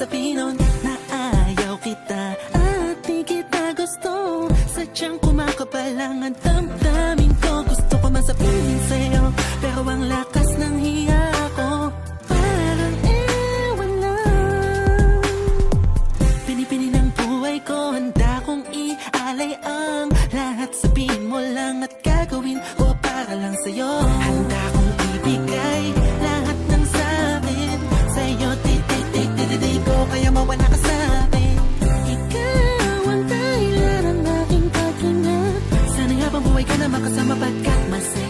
sabihin nun na ayaw kita at di kita gusto. Sadyang kumakabalang ang damdamin ko. Gusto ko masabihin sa'yo, pero ang lakas ng hiya ko parang ewan lang. Pinipini ng buhay ko, handa kong ialay ang lahat. Sabihin mo lang at gagawin ko para lang sa'yo. Handa kong ibigay lahat ng sa'kin sa'yo. Di ko kaya mawala ka sa'kin. Ikaw ang dahilan ng aking paghinga. Sana'y habang buhay ka na makasama pagkat masaya.